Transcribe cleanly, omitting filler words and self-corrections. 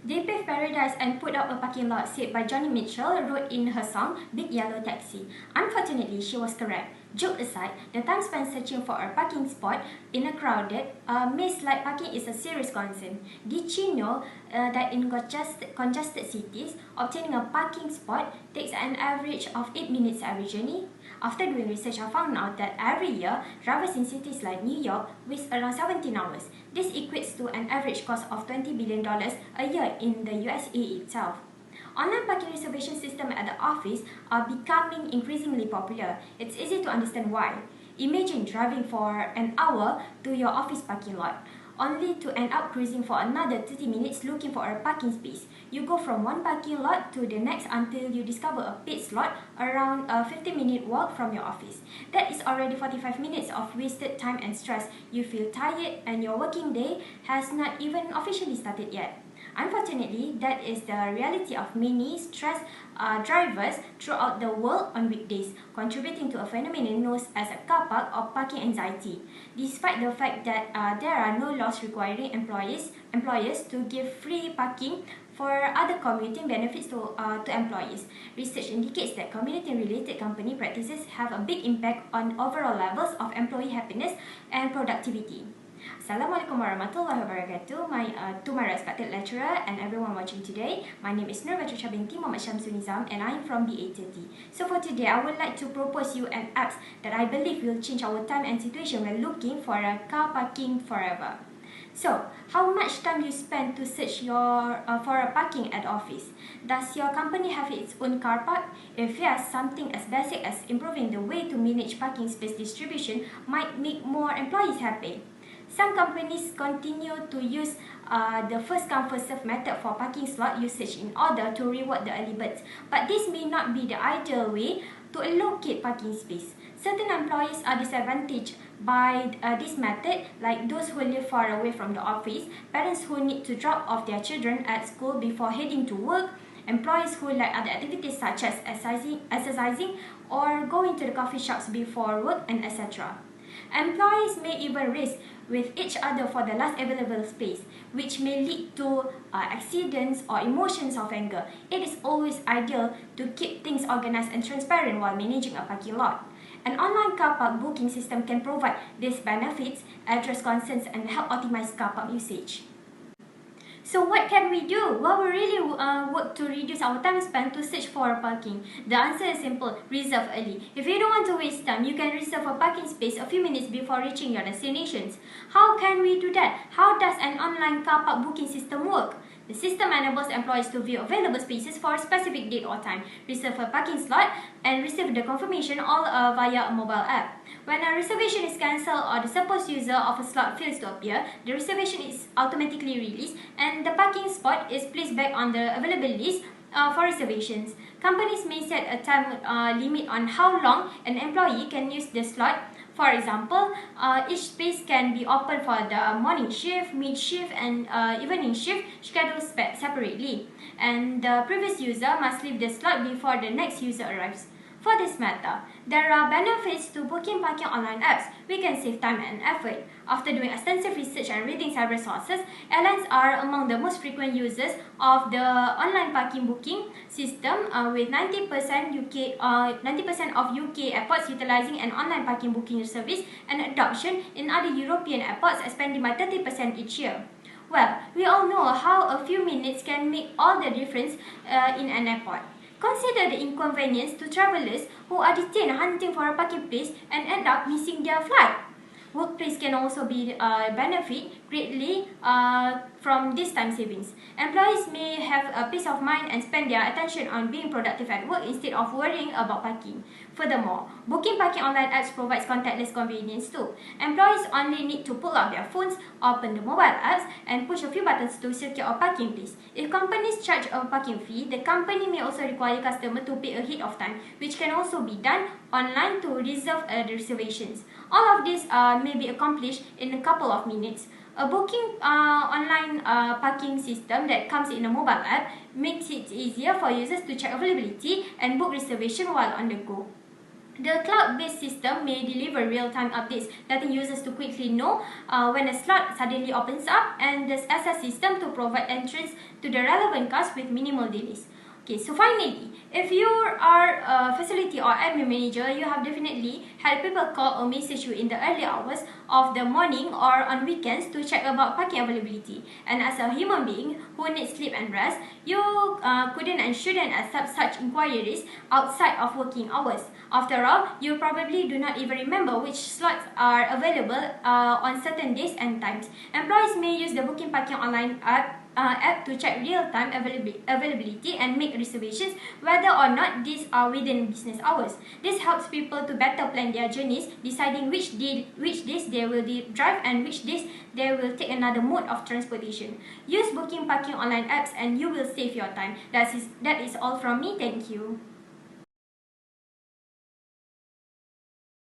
They paved paradise and put up a parking lot, said by Johnny Mitchell wrote in her song Big Yellow Taxi. Unfortunately, she was correct. Joke aside, the time spent searching for a parking spot in a crowded maze like parking is a serious concern. Did you know that in congested cities, obtaining a parking spot takes an average of 8 minutes every journey? After doing research, I found out that every year, drivers in cities like New York waste around 17 hours. This equates to an average cost of $20 billion a year in the USA itself. Online parking reservation systems at the office are becoming increasingly popular. It's easy to understand why. Imagine driving for an hour to your office parking lot, only to end up cruising for another 30 minutes looking for a parking space. You go from one parking lot to the next until you discover a paid slot around a 15-minute walk from your office. That is already 45 minutes of wasted time and stress. You feel tired and your working day has not even officially started yet. Unfortunately, that is the reality of many stressed drivers throughout the world on weekdays, contributing to a phenomenon known as a car park or parking anxiety. Despite the fact that there are no laws requiring employers to give free parking for other commuting benefits to employees, research indicates that community-related company practices have a big impact on overall levels of employee happiness and productivity. Assalamualaikum warahmatullahi wabarakatuh. To my respected lecturer and everyone watching today, my name is Nur Batrusha binti Muhammad Syamsul Nizam and I am from BA30. So for today, I would like to propose you an app that I believe will change our time and situation when looking for a car parking forever. So, how much time you spend to search for a parking at office? Does your company have its own car park? If yes, something as basic as improving the way to manage parking space distribution might make more employees happy. Some companies continue to use the first come first serve method for parking slot usage in order to reward the early birds, but this may not be the ideal way to allocate parking space. Certain employees are disadvantaged by this method, like those who live far away from the office, parents who need to drop off their children at school before heading to work, employees who like other activities such as exercising or going to the coffee shops before work, and etc. Employees may even race with each other for the last available space, which may lead to accidents or emotions of anger. It is always ideal to keep things organized and transparent while managing a parking lot. An online car park booking system can provide these benefits, address concerns, and help optimize car park usage. So what can we do? Will we really work to reduce our time spent to search for a parking? The answer is simple: reserve early. If you don't want to waste time, you can reserve a parking space a few minutes before reaching your destinations. How can we do that? How does an online car park booking system work? The system enables employees to view available spaces for a specific date or time, reserve a parking slot, and receive the confirmation all via a mobile app. When a reservation is cancelled or the supposed user of a slot fails to appear, the reservation is automatically released and the parking spot is placed back on the available list for reservations. Companies may set a time limit on how long an employee can use the slot. For example, each space can be open for the morning shift, mid-shift, and evening shift scheduled separately. And the previous user must leave the slot before the next user arrives. For this matter, there are benefits to booking parking online apps. We can save time and effort. After doing extensive research and reading several sources, airlines are among the most frequent users of the online parking booking system, with 90% of UK airports utilizing an online parking booking service, and adoption in other European airports expanding by 30% each year. Well, we all know how a few minutes can make all the difference in an airport. Consider the inconvenience to travelers who are detained hunting for a parking place and end up missing their flight. Workplace can also benefit greatly from this time savings. Employees may have a peace of mind and spend their attention on being productive at work instead of worrying about parking. Furthermore, booking parking online apps provides contactless convenience too. Employees only need to pull out their phones, open the mobile apps, and push a few buttons to secure a parking place. If companies charge a parking fee, the company may also require customers to pay ahead of time, which can also be done online to reserve the reservations. All of this may be accomplished in a couple of minutes. A booking online parking system that comes in a mobile app makes it easier for users to check availability and book reservation while on the go. The cloud-based system may deliver real-time updates, letting users to quickly know when a slot suddenly opens up, and the access system to provide entrance to the relevant cars with minimal delays. Okay, so finally, if you are a facility or admin manager, you have definitely had people call or message you in the early hours of the morning or on weekends to check about parking availability. And as a human being who needs sleep and rest, you couldn't and shouldn't accept such inquiries outside of working hours. After all, you probably do not even remember which slots are available on certain days and times. Employees may use the Booking Parking Online app to check real-time availability and make reservations whether or not these are within business hours. This helps people to better plan their journeys, deciding which days they will drive and which days they will take another mode of transportation. Use Booking Parking Online apps and you will save your time. That is all from me. Thank you.